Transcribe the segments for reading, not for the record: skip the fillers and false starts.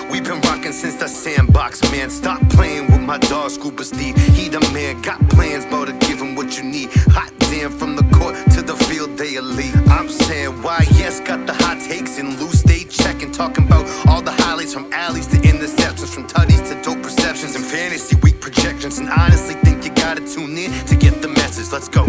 We've been rocking since the Sandbox, man. Stop playing with my dog, Scuba Steve. He the man, got plans, bro, to give him what you need. Hot damn, from the court to the field, they elite. I'm saying why, yes, got the hot takes and loose, stay checking. Talking about all the highlights from alleys to interceptions, from tutties to dope receptions and fantasy week projections. And honestly think you gotta tune in to get the message. Let's go.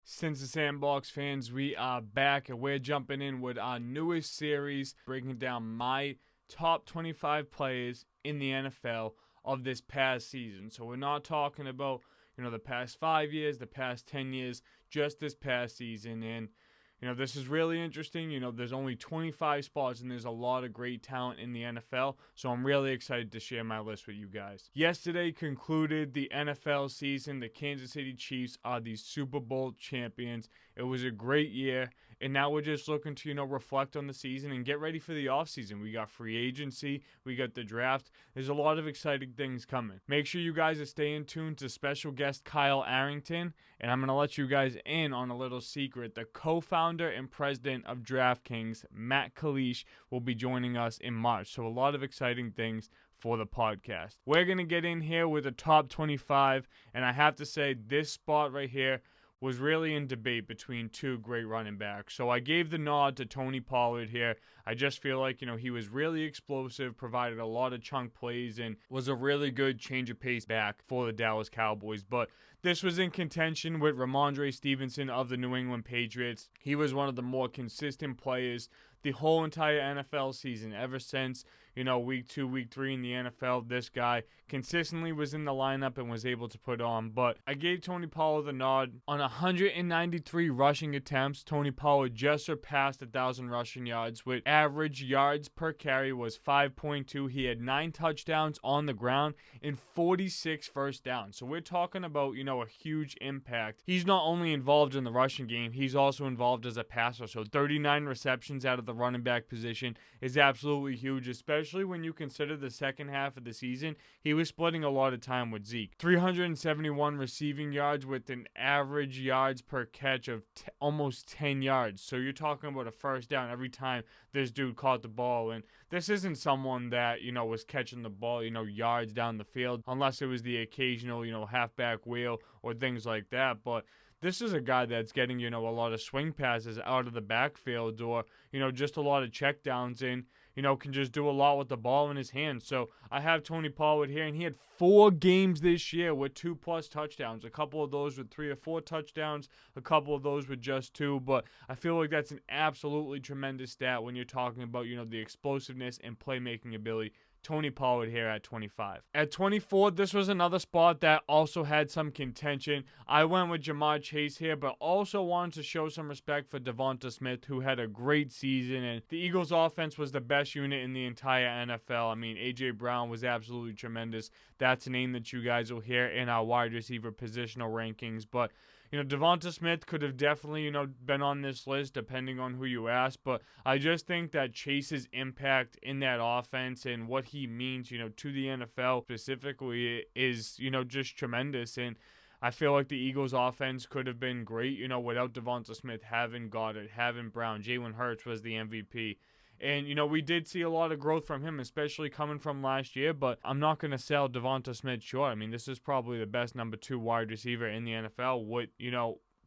Since the Sandbox fans, we are back and we're jumping in with our newest series, breaking down my top 25 players in the NFL of this past season. So we're not talking about, the past 5 years, the past 10 years, just this past season. And, this is really interesting. There's only 25 spots and there's a lot of great talent in the NFL. So I'm really excited to share my list with you guys. Yesterday concluded the NFL season. The Kansas City Chiefs are the Super Bowl champions. It was a great year. And now we're just looking to, reflect on the season and get ready for the offseason. We got free agency. We got the draft. There's a lot of exciting things coming. Make sure you guys are staying tuned to special guest Kyle Arrington. And I'm going to let you guys in on a little secret. The co-founder and president of DraftKings, Matt Kalish, will be joining us in March. So a lot of exciting things for the podcast. We're going to get in here with the top 25. And I have to say, this spot right here was really in debate between two great running backs. So I gave the nod to Tony Pollard here. I just feel like, he was really explosive, provided a lot of chunk plays, and was a really good change of pace back for the Dallas Cowboys. But this was in contention with Ramondre Stevenson of the New England Patriots. He was one of the more consistent players the whole entire NFL season, ever since, week 2, week 3 in the NFL. This guy consistently was in the lineup and was able to put on. But I gave Tony Pollard the nod. On 193 rushing attempts, Tony Pollard just surpassed 1,000 rushing yards, with average yards per carry was 5.2. He had 9 touchdowns on the ground and 46 first downs. So we're talking about, a huge impact. He's not only involved in the rushing game, he's also involved as a passer. So 39 receptions out of the running back position is absolutely huge, especially when you consider the second half of the season. He was splitting a lot of time with Zeke. 371 receiving yards with an average yards per catch of almost 10 yards. So you're talking about a first down every time this dude caught the ball. And this isn't someone that, was catching the ball, yards down the field, unless it was the occasional, halfback wheel or things like that. But this is a guy that's getting, a lot of swing passes out of the backfield, or, just a lot of checkdowns, and, can just do a lot with the ball in his hands. So I have Tony Pollard here, and he had 4 games this year with 2+ touchdowns. A couple of those with 3 or 4 touchdowns, a couple of those with just 2. But I feel like that's an absolutely tremendous stat when you're talking about, the explosiveness and playmaking ability. Tony Pollard here at 25. At 24, this was another spot that also had some contention. I went with Jamar Chase here, but also wanted to show some respect for Devonta Smith, who had a great season, and the Eagles' offense was the best unit in the entire NFL. I mean, A.J. Brown was absolutely tremendous. That's a name that you guys will hear in our wide receiver positional rankings, but Devonta Smith could have definitely, been on this list depending on who you ask. But I just think that Chase's impact in that offense and what he means, to the NFL specifically is, just tremendous. And I feel like the Eagles offense could have been great, without Devonta Smith having Goddard, having Brown. Jalen Hurts was the MVP. And, we did see a lot of growth from him, especially coming from last year, but I'm not going to sell Devonta Smith short. I mean, this is probably the best number 2 wide receiver in the NFL with,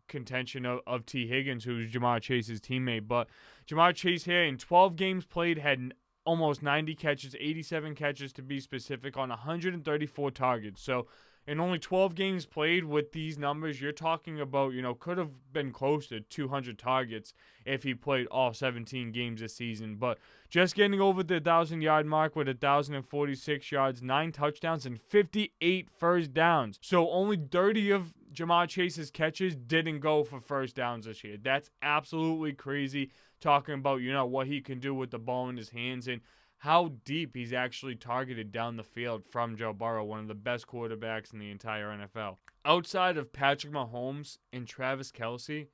contention of T. Higgins, who's Jamar Chase's teammate. But Jamar Chase here in 12 games played had almost 90 catches, 87 catches to be specific, on 134 targets. So in only 12 games played with these numbers, you're talking about, could have been close to 200 targets if he played all 17 games this season. But just getting over the 1,000-yard mark with 1,046 yards, 9 touchdowns, and 58 first downs. So only 30 of Jamar Chase's catches didn't go for first downs this year. That's absolutely crazy, talking about, what he can do with the ball in his hands and how deep he's actually targeted down the field from Joe Burrow, one of the best quarterbacks in the entire NFL. Outside of Patrick Mahomes and Travis Kelce,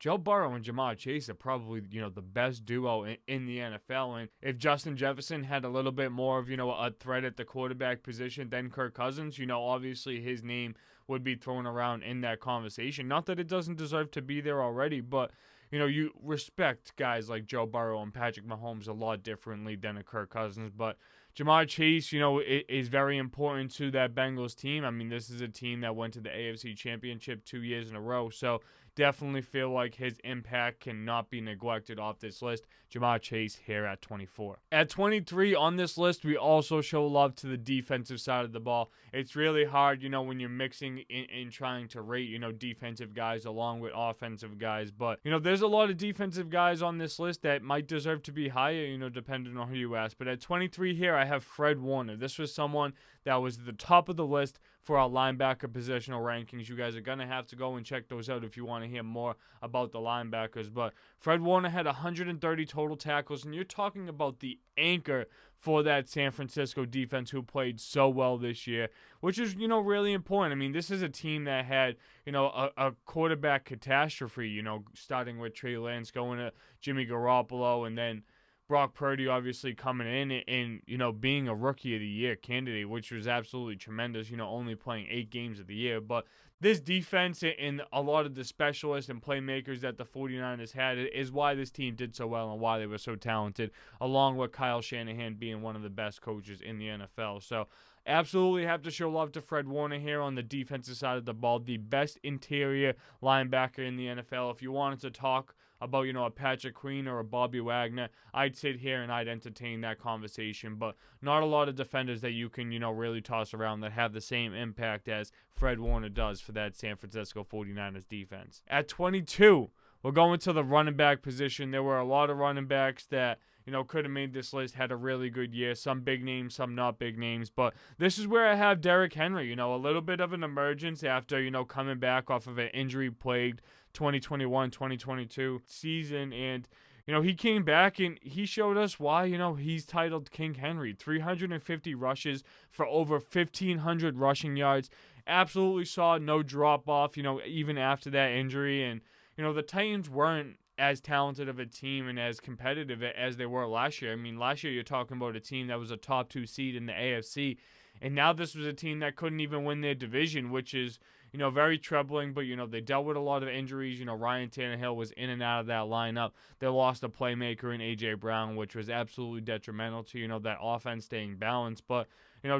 Joe Burrow and Jamar Chase are probably, the best duo in the NFL. And if Justin Jefferson had a little bit more of, a threat at the quarterback position than Kirk Cousins, obviously his name would be thrown around in that conversation. Not that it doesn't deserve to be there already, but you respect guys like Joe Burrow and Patrick Mahomes a lot differently than a Kirk Cousins. But Jamar Chase, is very important to that Bengals team. I mean, this is a team that went to the AFC Championship 2 years in a row. So definitely feel like his impact cannot be neglected off this list. Jamar Chase here at 24. At 23 on this list, we also show love to the defensive side of the ball. It's really hard, when you're mixing in trying to rate, defensive guys along with offensive guys. But, there's a lot of defensive guys on this list that might deserve to be higher, depending on who you ask. But at 23 here, I have Fred Warner. This was someone that was at the top of the list for our linebacker positional rankings. You guys are going to have to go and check those out if you want to hear more about the linebackers. But Fred Warner had 130 total tackles, and you're talking about the anchor for that San Francisco defense who played so well this year, which is, really important. I mean, this is a team that had, a quarterback catastrophe, starting with Trey Lance going to Jimmy Garoppolo and then Brock Purdy obviously coming in and, being a Rookie of the Year candidate, which was absolutely tremendous, only playing 8 games of the year. But this defense and a lot of the specialists and playmakers that the 49ers had is why this team did so well and why they were so talented, along with Kyle Shanahan being one of the best coaches in the NFL. So absolutely have to show love to Fred Warner here on the defensive side of the ball, the best interior linebacker in the NFL. If you wanted to talk about, a Patrick Queen or a Bobby Wagner, I'd sit here and I'd entertain that conversation. But not a lot of defenders that you can, really toss around that have the same impact as Fred Warner does for that San Francisco 49ers defense. At 22, we're going to the running back position. There were a lot of running backs that, could have made this list, had a really good year. Some big names, some not big names. But this is where I have Derrick Henry, a little bit of an emergence after, coming back off of an injury-plagued 2021-2022 season. And, he came back and he showed us why, he's titled King Henry. 350 rushes for over 1,500 rushing yards. Absolutely saw no drop-off, even after that injury. And, the Titans weren't as talented of a team and as competitive as they were last year. I mean, last year you're talking about a team that was a top 2 seed in the AFC, and now this was a team that couldn't even win their division, which is, very troubling. But, they dealt with a lot of injuries. Ryan Tannehill was in and out of that lineup. They lost a playmaker in A.J. Brown, which was absolutely detrimental to, that offense staying balanced. But,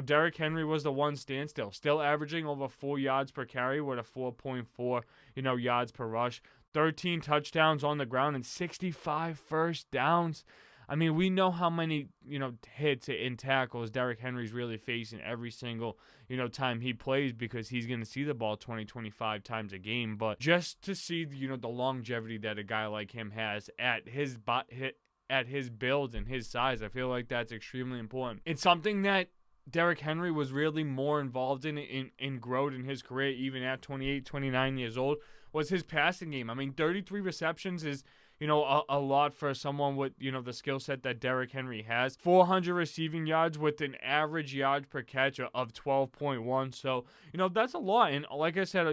Derrick Henry was the one standstill, still averaging over 4 yards per carry with a 4.4, yards per rush. 13 touchdowns on the ground and 65 first downs. I mean, we know how many, hits and tackles Derrick Henry's really facing every single, time he plays, because he's going to see the ball 20-25 times a game. But just to see, the longevity that a guy like him has at his build and his size, I feel like that's extremely important. It's something that Derrick Henry was really more involved in growth in his career, even at 28, 29 years old, was his passing game. I mean, 33 receptions is, a lot for someone with, the skill set that Derrick Henry has. 400 receiving yards with an average yards per catch of 12.1. So, that's a lot. And like I said,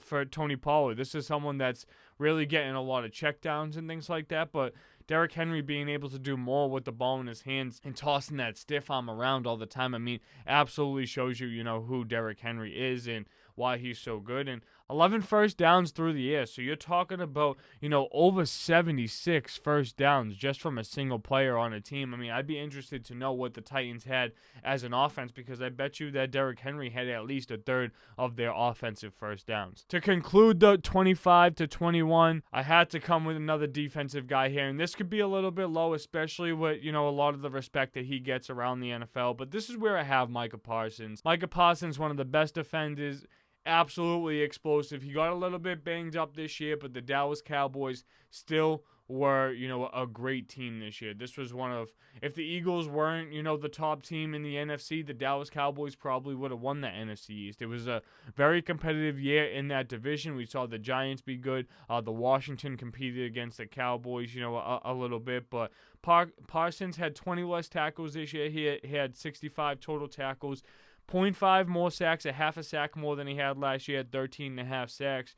for Tony Pollard, this is someone that's really getting a lot of checkdowns and things like that. But Derrick Henry being able to do more with the ball in his hands and tossing that stiff arm around all the time, I mean, absolutely shows you, who Derrick Henry is and why he's so good. And 11 first downs through the air. So you're talking about, over 76 first downs just from a single player on a team. I mean, I'd be interested to know what the Titans had as an offense, because I bet you that Derrick Henry had at least a third of their offensive first downs. To conclude the 25 to 21, I had to come with another defensive guy here. And this could be a little bit low, especially with, a lot of the respect that he gets around the NFL. But this is where I have Micah Parsons. Micah Parsons, one of the best defenders, absolutely explosive. He got a little bit banged up this year, but the Dallas Cowboys still were, a great team this year. This was one of, if the Eagles weren't, the top team in the NFC, the Dallas Cowboys probably would have won the NFC East. It was a very competitive year in that division. We saw the Giants be good. The Washington competed against the Cowboys, a little bit, but Parsons had 20 less tackles this year. He had 65 total tackles. 0.5 more sacks, a half a sack more than he had last year at 13.5 sacks.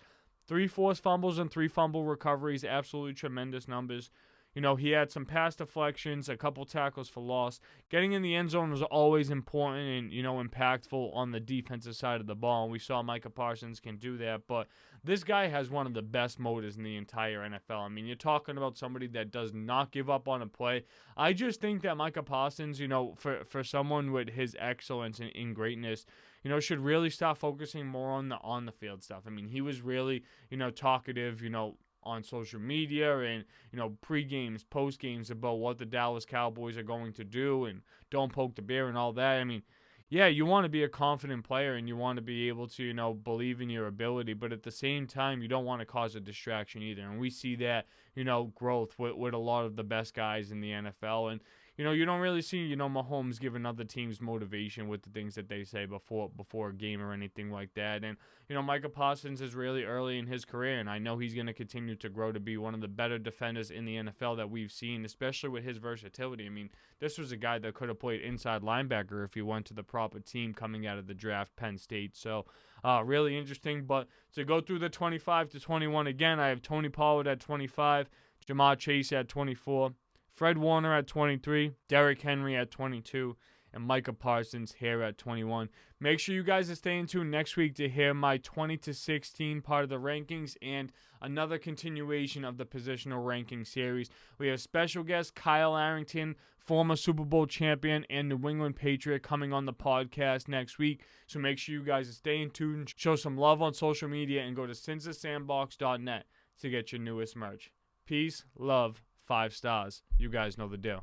3 forced fumbles and 3 fumble recoveries, absolutely tremendous numbers. He had some pass deflections, a couple tackles for loss. Getting in the end zone was always important and, impactful on the defensive side of the ball. And we saw Micah Parsons can do that. But this guy has one of the best motors in the entire NFL. I mean, you're talking about somebody that does not give up on a play. I just think that Micah Parsons, for someone with his excellence and greatness, should really start focusing more on the field stuff. I mean, he was really, talkative, on social media and, pre-games, post-games about what the Dallas Cowboys are going to do and don't poke the bear and all that. I mean, yeah, you want to be a confident player and you want to be able to, believe in your ability, but at the same time, you don't want to cause a distraction either. And we see that, growth with a lot of the best guys in the NFL. And, you don't really see, Mahomes giving other teams motivation with the things that they say before a game or anything like that. And, Micah Parsons is really early in his career, and I know he's going to continue to grow to be one of the better defenders in the NFL that we've seen, especially with his versatility. I mean, this was a guy that could have played inside linebacker if he went to the proper team coming out of the draft, Penn State. So, really interesting. But to go through the 25 to 21 again, I have Tony Pollard at 25, Jamar Chase at 24, Fred Warner at 23, Derrick Henry at 22, and Micah Parsons here at 21. Make sure you guys are staying tuned next week to hear my 20 to 16 part of the rankings and another continuation of the positional ranking series. We have special guest Kyle Arrington, former Super Bowl champion and New England Patriot, coming on the podcast next week. So make sure you guys are staying tuned, show some love on social media, and go to sinsthesandbox.net to get your newest merch. Peace, love, 5 stars. You guys know the deal.